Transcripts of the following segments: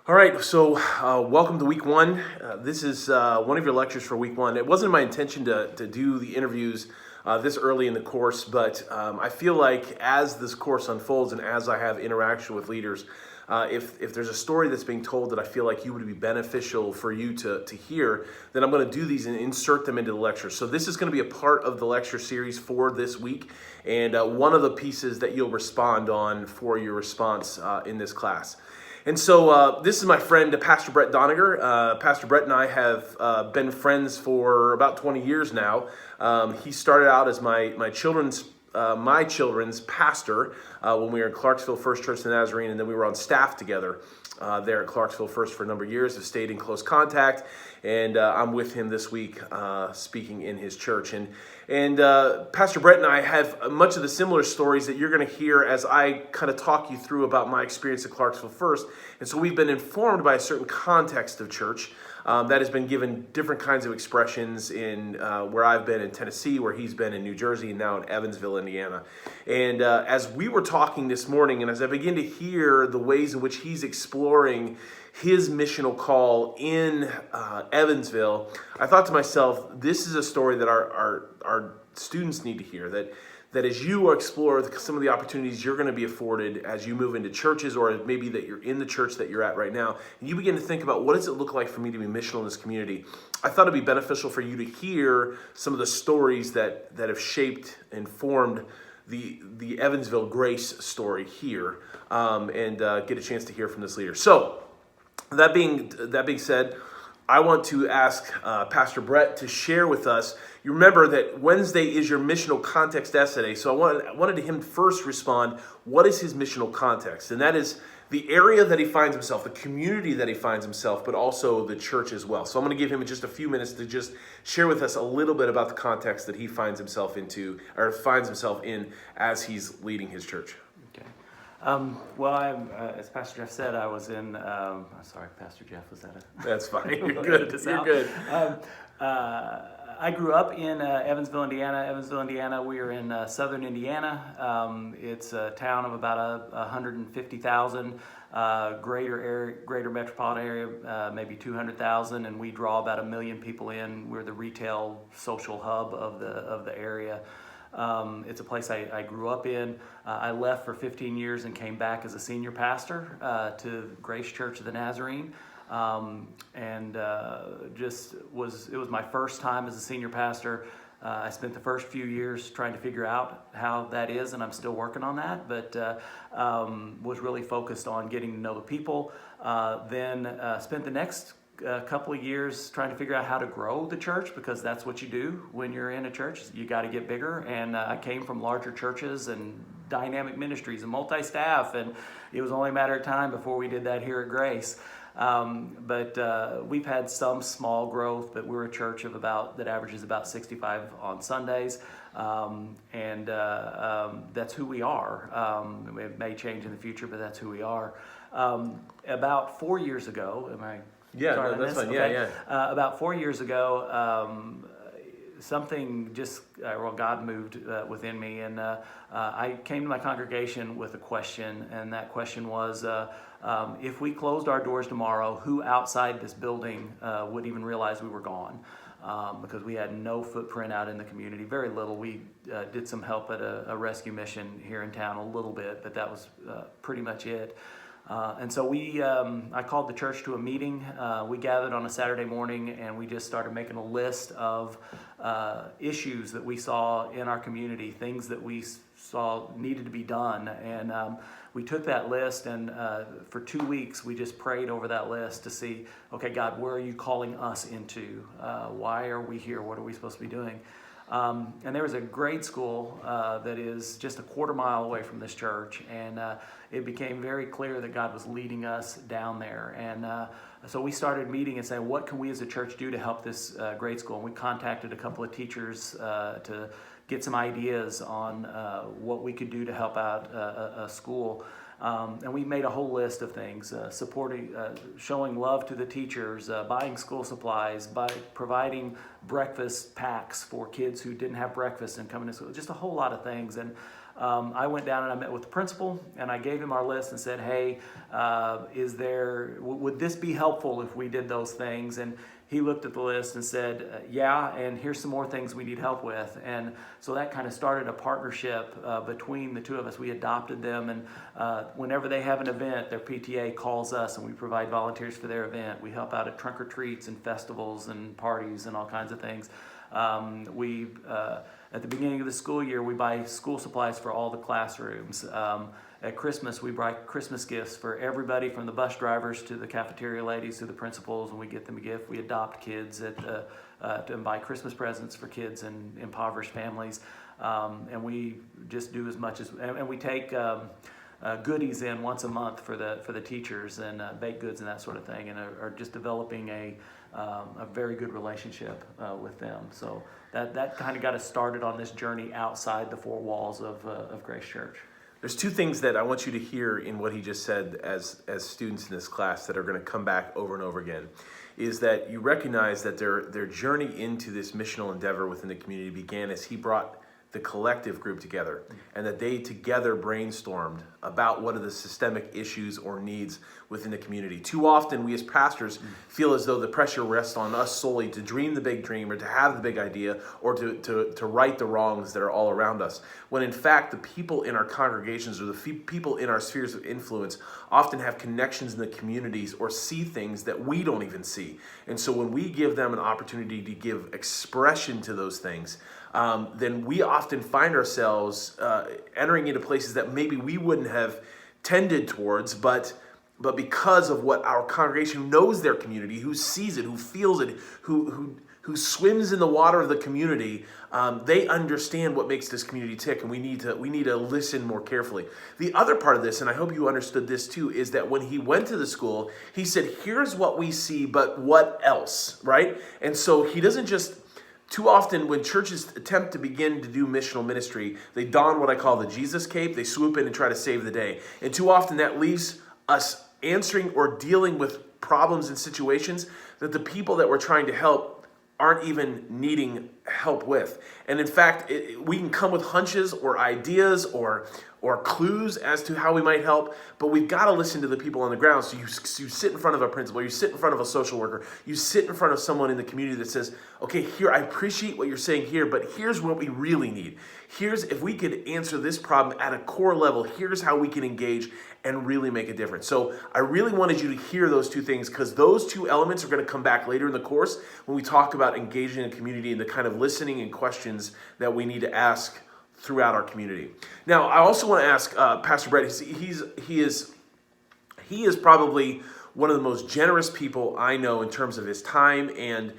All right, so welcome to week one. This is one of your lectures for week one. It wasn't my intention to do the interviews this early in the course, but I feel like as this course unfolds and as I have interaction with leaders, if there's a story that's being told that I feel like you would be beneficial for you to hear, then I'm going to do these and insert them into the lecture. So this is going to be a part of the lecture series for this week, and one of the pieces that you'll respond on for your response in this class. And so this is my friend, Pastor Brett Doninger. Pastor Brett and I have been friends for about 20 years now. He started out as my children's pastor when we were in Clarksville First Church of the Nazarene, and then we were on staff together there at Clarksville First for a number of years. Have stayed in close contact, and I'm with him this week speaking in his church. And Pastor Brett and I have much of the similar stories that you're going to hear as I kind of talk you through about my experience at Clarksville First. And so we've been informed by a certain context of church that has been given different kinds of expressions in where I've been in Tennessee, where he's been in New Jersey, and now in Evansville, Indiana. And as we were talking this morning, and as I begin to hear the ways in which he's exploring his missional call in Evansville, I thought to myself, this is a story that our students need to hear, that as you explore some of the opportunities you're going to be afforded as you move into churches, or maybe that you're in the church that you're at right now, and you begin to think about, what does it look like for me to be missional in this community? I thought it'd be beneficial for you to hear some of the stories that have shaped and formed the Evansville Grace story here, and get a chance to hear from this leader. So, that being said, I want to ask Pastor Brett to share with us. You remember that Wednesday is your missional context essay, so I wanted him first respond, what is his missional context? And that is the area that he finds himself, the community that he finds himself, but also the church as well. So I'm going to give him just a few minutes to just share with us a little bit about the context that he finds himself in as he's leading his church. Well, as Pastor Jeff said, I was in, sorry, Pastor Jeff, was that a... That's fine, you're good, you're good. I grew up in Evansville, Indiana. We are in southern Indiana. It's a town of about 150,000, greater metropolitan area, maybe 200,000, and we draw about 1 million people in. We're the retail social hub of the area. It's a place I grew up in. I left for 15 years and came back as a senior pastor to Grace Church of the Nazarene. It was my first time as a senior pastor. I spent the first few years trying to figure out how that is, and I'm still working on that, but was really focused on getting to know the people. Then spent the next couple of years trying to figure out how to grow the church, because that's what you do when you're in a church. You got to get bigger, and I came from larger churches and dynamic ministries and multi-staff, and it was only a matter of time before we did that here at Grace. But we've had some small growth, but we're a church that averages about 65 on Sundays, and that's who we are. It may change in the future, but that's who we are. About 4 years ago, Yeah, no, that's fine. Okay. Yeah. About 4 years ago, something God moved within me, and I came to my congregation with a question, and that question was, if we closed our doors tomorrow, who outside this building would even realize we were gone? Because we had no footprint out in the community, very little. We did some help at a rescue mission here in town a little bit, but that was pretty much it. And so I called the church to a meeting. We gathered on a Saturday morning, and we just started making a list of issues that we saw in our community, things that we saw needed to be done. And we took that list, and for 2 weeks, we just prayed over that list to see, okay, God, where are you calling us into? Why are we here? What are we supposed to be doing? And there was a grade school that is just a quarter mile away from this church, and it became very clear that God was leading us down there. And so we started meeting and saying, what can we as a church do to help this grade school? And we contacted a couple of teachers to get some ideas on what we could do to help out a school. And we made a whole list of things, supporting, showing love to the teachers, buying school supplies, by providing breakfast packs for kids who didn't have breakfast and coming to school, just a whole lot of things. And I went down and I met with the principal, and I gave him our list and said, hey, would this be helpful if we did those things? And he looked at the list and said, yeah, and here's some more things we need help with. And so that kind of started a partnership between the two of us. We adopted them, and whenever they have an event, their PTA calls us and we provide volunteers for their event. We help out at trunk or treats and festivals and parties and all kinds of things. At the beginning of the school year, we buy school supplies for all the classrooms. At Christmas, we buy Christmas gifts for everybody, from the bus drivers to the cafeteria ladies to the principals, and we get them a gift. We adopt kids and buy Christmas presents for kids in impoverished families. And we just do as much as, and we take goodies in once a month for the teachers, and baked goods and that sort of thing, and are just developing a very good relationship with them. So that kind of got us started on this journey outside the four walls of Grace Church. There's two things that I want you to hear in what he just said as students in this class that are going to come back over and over again, is that you recognize that their journey into this missional endeavor within the community began as he brought the collective group together, and that they together brainstormed about what are the systemic issues or needs within the community. Too often we as pastors feel as though the pressure rests on us solely to dream the big dream, or to have the big idea, or to right the wrongs that are all around us, when in fact the people in our congregations or the people in our spheres of influence often have connections in the communities or see things that we don't even see. And so when we give them an opportunity to give expression to those things, then we often find ourselves entering into places that maybe we wouldn't have tended towards, but because of what our congregation knows their community, who sees it, who feels it, who swims in the water of the community, they understand what makes this community tick, and we need to listen more carefully. The other part of this, and I hope you understood this too, is that when he went to the school, he said, here's what we see, but what else, right? And so he doesn't just... Too often when churches attempt to begin to do missional ministry, they don what I call the Jesus cape. They swoop in and try to save the day. And too often that leaves us answering or dealing with problems and situations that the people that we're trying to help aren't even needing help with. And in fact, we can come with hunches or ideas or clues as to how we might help, but we've got to listen to the people on the ground. So you sit in front of a principal, you sit in front of a social worker, you sit in front of someone in the community that says, okay, here, I appreciate what you're saying here, but here's what we really need. Here's, if we could answer this problem at a core level, here's how we can engage and really make a difference. So I really wanted you to hear those two things, because those two elements are going to come back later in the course when we talk about engaging a community and the kind of listening and questions that we need to ask throughout our community. Now, I also want to ask Pastor Brett. He is probably one of the most generous people I know in terms of his time and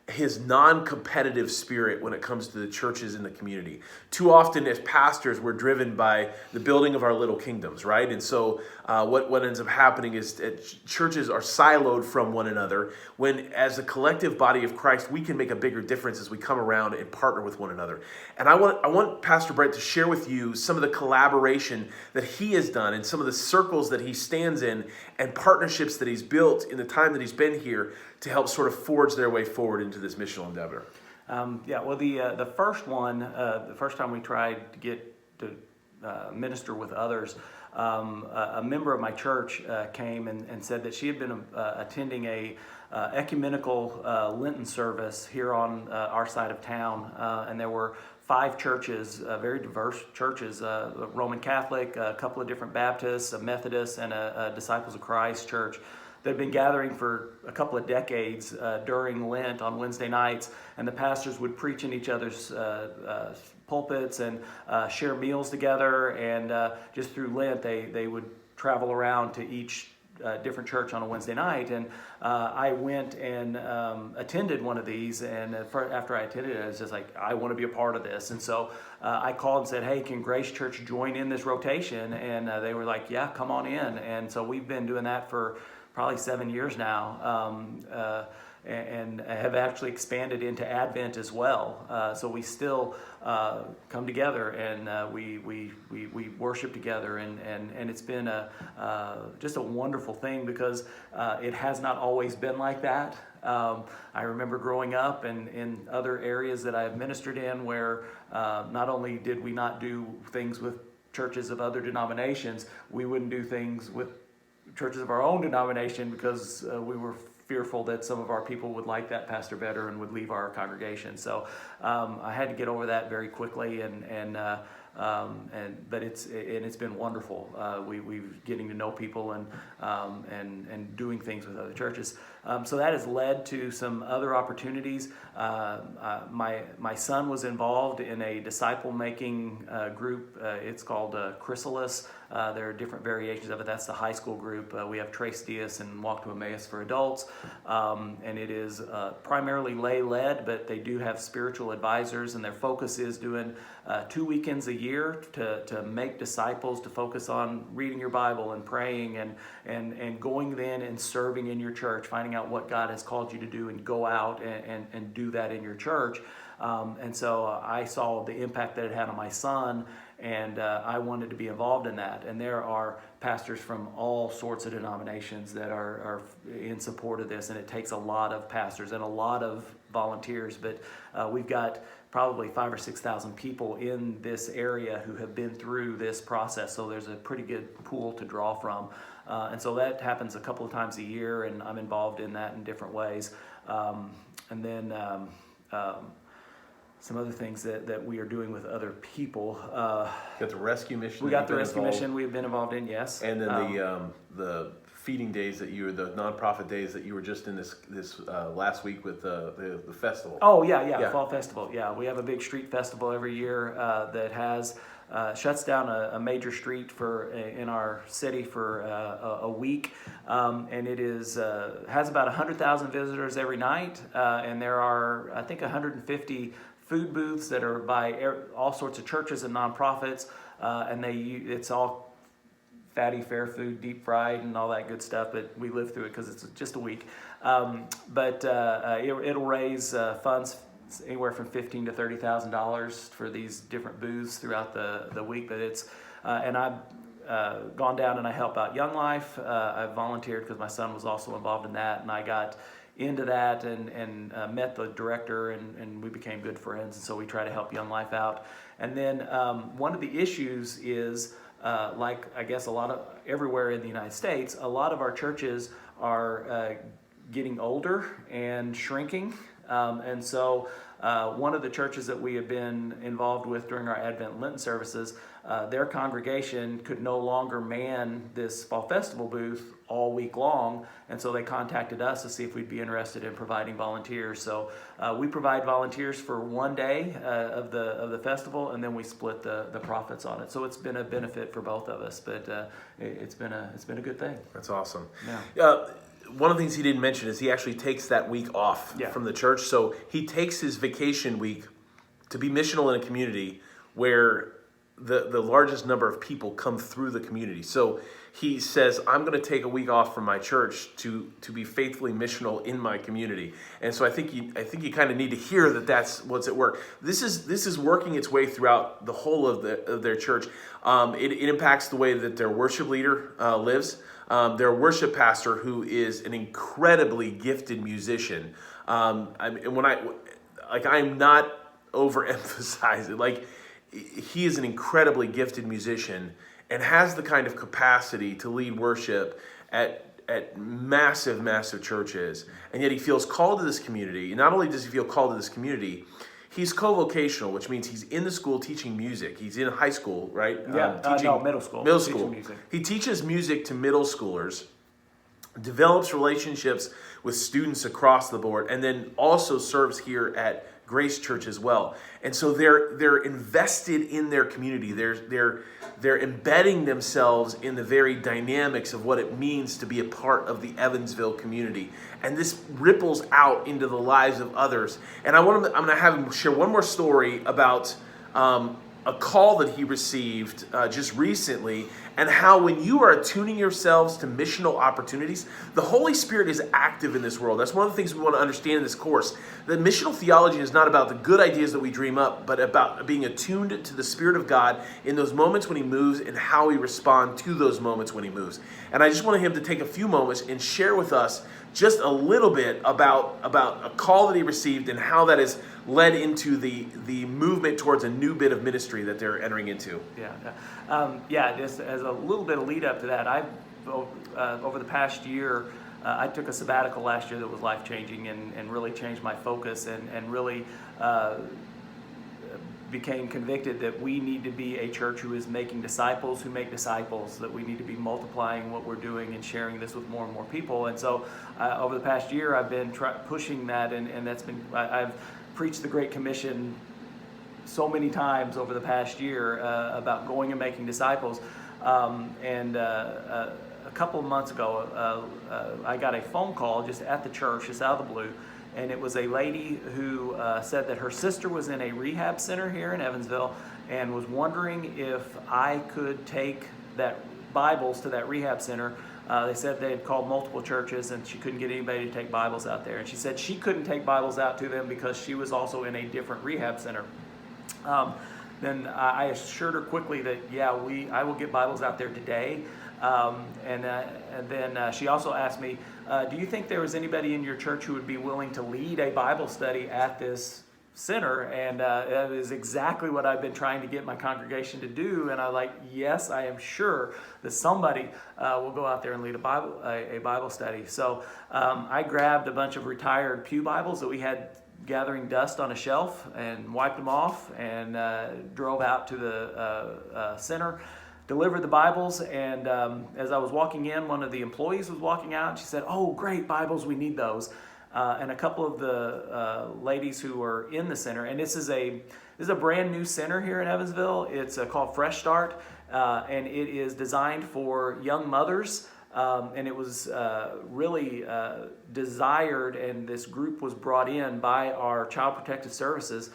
his non-competitive spirit when it comes to the churches in the community. Too often as pastors, we're driven by the building of our little kingdoms, right? And so what ends up happening is that churches are siloed from one another, when as a collective body of Christ, we can make a bigger difference as we come around and partner with one another. And I want Pastor Brett to share with you some of the collaboration that he has done and some of the circles that he stands in and partnerships that he's built in the time that he's been here to help sort of forge their way forward into this missional endeavor. The first time we tried to get to minister with others, a member of my church came and said that she had been attending a ecumenical Lenten service here on our side of town, and there were 5 churches, very diverse churches, a Roman Catholic, a couple of different Baptists, a Methodist, and a Disciples of Christ church. They've been gathering for a couple of decades during Lent on Wednesday nights, and the pastors would preach in each other's pulpits and share meals together, and just through Lent they would travel around to each different church on a Wednesday night, and I went and attended one of these, and after I attended it, I was just like, I want to be a part of this. And so I called and said, hey, can Grace Church join in this rotation? And they were like, yeah, come on in. And so we've been doing that for probably 7 years now. And have actually expanded into Advent as well. So we still come together and we worship together, and it's been just a wonderful thing because it has not always been like that. I remember growing up and in other areas that I have ministered in where not only did we not do things with churches of other denominations, we wouldn't do things with churches of our own denomination because we were fearful that some of our people would like that pastor better and would leave our congregation. So I had to get over that very quickly, but it's been wonderful. We're getting to know people and doing things with other churches. So that has led to some other opportunities. My son was involved in a disciple making group. It's called Chrysalis. There are different variations of it. That's the high school group. We have Trace Diaz and Walk to Emmaus for adults. And it is primarily lay-led, but they do have spiritual advisors, and their focus is doing 2 weekends a year to make disciples, to focus on reading your Bible and praying and going then and serving in your church, finding out what God has called you to do and go out and do that in your church. And so I saw the impact that it had on my son, and I wanted to be involved in that. And there are pastors from all sorts of denominations that are in support of this, and it takes a lot of pastors and a lot of volunteers. But we've got probably 5,000 or 6,000 people in this area who have been through this process, so there's a pretty good pool to draw from. And so that happens a couple of times a year, and I'm involved in that in different ways. And then some other things that we are doing with other people. Got the rescue mission. We got the rescue mission we've been involved in, yes. And then the feeding days the nonprofit days that you were just in this last week with the festival. Oh yeah, fall festival. Yeah, we have a big street festival every year that has shuts down a major street in our city for a week, and it has about 100,000 visitors every night, and there are I think 150 food booths that are by all sorts of churches and nonprofits, and it's all fatty, fair food, deep fried, and all that good stuff. But we live through it because it's just a week. But it'll raise funds anywhere from $15,000 to $30,000 for these different booths throughout the week. But it's and I've gone down and I help out Young Life. I've volunteered because my son was also involved in that, and I got into that and met the director, and we became good friends, and so we try to help Young Life out. And then one of the issues is like I guess everywhere in the United States, a lot of our churches are getting older and shrinking, and so one of the churches that we have been involved with during our Advent Lenten services, their congregation could no longer man this fall festival booth all week long, and so they contacted us to see if we'd be interested in providing volunteers. So we provide volunteers for one day of the festival, and then we split the profits on it. So it's been a benefit for both of us, but it's been a good thing. That's awesome. Yeah. One of the things he didn't mention is he actually takes that week off from the church. So he takes his vacation week to be missional in a community where the largest number of people come through the community. So he says, I'm going to take a week off from my church to be faithfully missional in my community. And so I think you kind of need to hear that that's what's at work. This is working its way throughout the whole of their church. It impacts the way that their worship leader lives. Their worship pastor, who is an incredibly gifted musician. I'm not overemphasizing. Like, he is an incredibly gifted musician and has the kind of capacity to lead worship at massive churches. And yet he feels called to this community. And not only does he feel called to this community, he's co-vocational, which means he's in the school teaching music. He's in high school, right? Yeah, middle school. Middle school. Music. He teaches music to middle schoolers, develops relationships with students across the board, and then also serves here at Grace Church as well. And so they're invested in their community. They're embedding themselves in the very dynamics of what it means to be a part of the Evansville community. And this ripples out into the lives of others. And I'm going to have him share one more story about a call that he received just recently, and how when you are attuning yourselves to missional opportunities, the Holy Spirit is active in this world. That's one of the things we want to understand in this course. The missional theology is not about the good ideas that we dream up, but about being attuned to the Spirit of God in those moments when He moves and how we respond to those moments when He moves. And I just wanted him to take a few moments and share with us just a little bit about a call that he received and how that has led into the movement towards a new bit of ministry that they're entering into. Just as a little bit of lead up to that, I've over the past year, I took a sabbatical last year that was life-changing and really changed my focus and really became convicted that we need to be a church who is making disciples who make disciples, that we need to be multiplying what we're doing and sharing this with more and more people. And so over the past year, I've been pushing that, and that's been, I've preached the Great Commission so many times over the past year about going and making disciples. A couple of months ago, I got a phone call just at the church, just out of the blue. And it was a lady who said that her sister was in a rehab center here in Evansville and was wondering if I could take that Bibles to that rehab center. They said they had called multiple churches and she couldn't get anybody to take Bibles out there. And she said she couldn't take Bibles out to them because she was also in a different rehab center. Then I assured her quickly that, I will get Bibles out there today. And then she also asked me, do you think there was anybody in your church who would be willing to lead a Bible study at this center? And that is exactly what I've been trying to get my congregation to do. And I'm like, yes, I am sure that somebody will go out there and lead a Bible study. So I grabbed a bunch of retired pew Bibles that we had gathering dust on a shelf and wiped them off and drove out to the center, delivered the Bibles, and as I was walking in, one of the employees was walking out, and she said, "Oh, great, Bibles, we need those." And a couple of the ladies who were in the center, and this is a brand new center here in Evansville. It's called Fresh Start, and it is designed for young mothers, and it was really desired, and this group was brought in by our Child Protective Services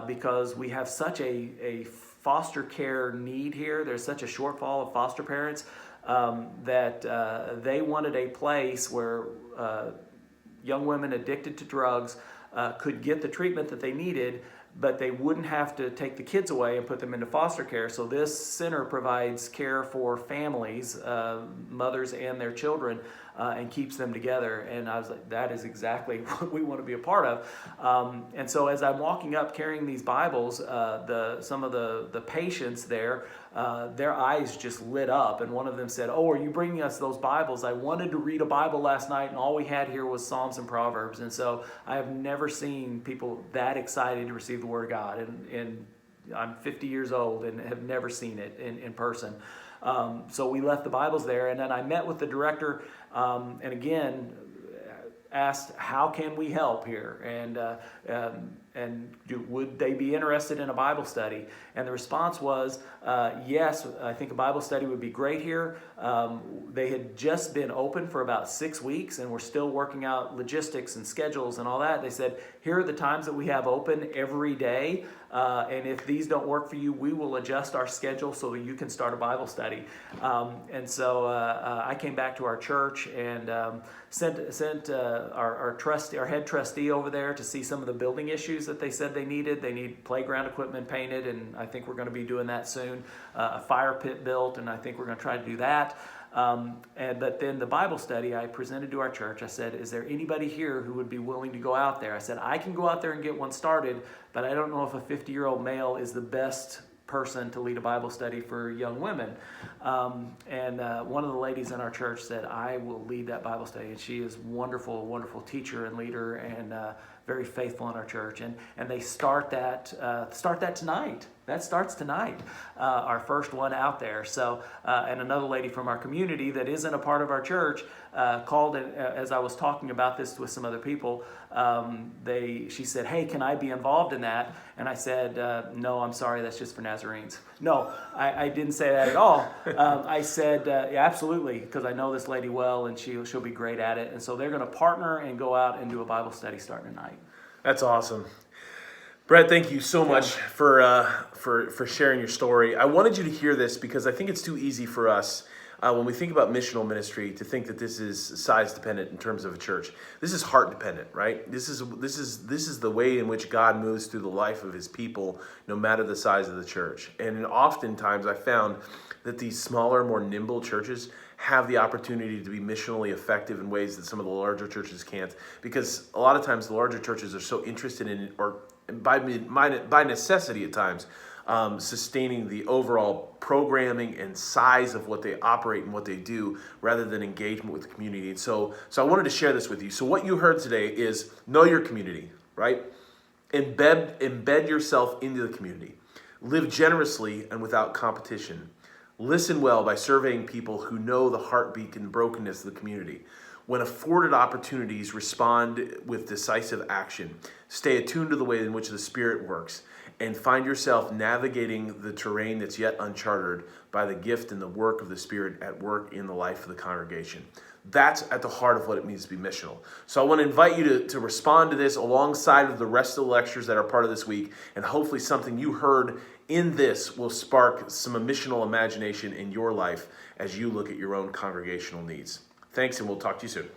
because we have such a foster care need here. There's such a shortfall of foster parents that they wanted a place where young women addicted to drugs could get the treatment that they needed, but they wouldn't have to take the kids away and put them into foster care. So this center provides care for families, mothers and their children, and keeps them together. And I was like, that is exactly what we want to be a part of. And so as I'm walking up carrying these Bibles, some of the patients there, their eyes just lit up. And one of them said, "Oh, are you bringing us those Bibles? I wanted to read a Bible last night, and all we had here was Psalms and Proverbs." And so I have never seen people that excited to receive the Word of God. And I'm 50 years old and have never seen it in person. So we left the Bibles there, and then I met with the director, and again asked, how can we help here, and would they be interested in a Bible study? And the response was, yes, I think a Bible study would be great here. They had just been open for about 6 weeks, and we're still working out logistics and schedules and all that. They said, here are the times that we have open every day, and if these don't work for you, we will adjust our schedule so that you can start a Bible study. And so I came back to our church and sent our head trustee over there to see some of the building issues that they said they needed. They need playground equipment painted, and I think we're going to be doing that soon. A fire pit built, and I think we're going to try to do that. But then the Bible study I presented to our church, I said, is there anybody here who would be willing to go out there? I said, I can go out there and get one started, but I don't know if a 50-year-old male is the best person to lead a Bible study for young women. One of the ladies in our church said, I will lead that Bible study. And she is wonderful, wonderful teacher and leader, and very faithful in our church. And they start that tonight. That starts tonight, our first one out there. So, and another lady from our community that isn't a part of our church called it, as I was talking about this with some other people. She said, hey, can I be involved in that? And I said, no, I'm sorry, that's just for Nazarenes. No, I didn't say that at all. I said, yeah, absolutely, because I know this lady well, and she'll be great at it. And so they're going to partner and go out and do a Bible study starting tonight. That's awesome. Brett, thank you so much for sharing your story. I wanted you to hear this because I think it's too easy for us when we think about missional ministry to think that this is size dependent in terms of a church. This is heart dependent, right? This is the way in which God moves through the life of His people, no matter the size of the church. And oftentimes, I found that these smaller, more nimble churches have the opportunity to be missionally effective in ways that some of the larger churches can't, because a lot of times the larger churches are so interested in, or by necessity at times, sustaining the overall programming and size of what they operate and what they do, rather than engagement with the community. And so I wanted to share this with you. So what you heard today is know your community, right? Embed yourself into the community. Live generously and without competition. Listen well by surveying people who know the heartbeat and brokenness of the community. When afforded opportunities, respond with decisive action. Stay attuned to the way in which the Spirit works, and find yourself navigating the terrain that's yet uncharted by the gift and the work of the Spirit at work in the life of the congregation. That's at the heart of what it means to be missional. So I want to invite you to respond to this alongside of the rest of the lectures that are part of this week, and hopefully something you heard in this will spark some missional imagination in your life as you look at your own congregational needs. Thanks, and we'll talk to you soon.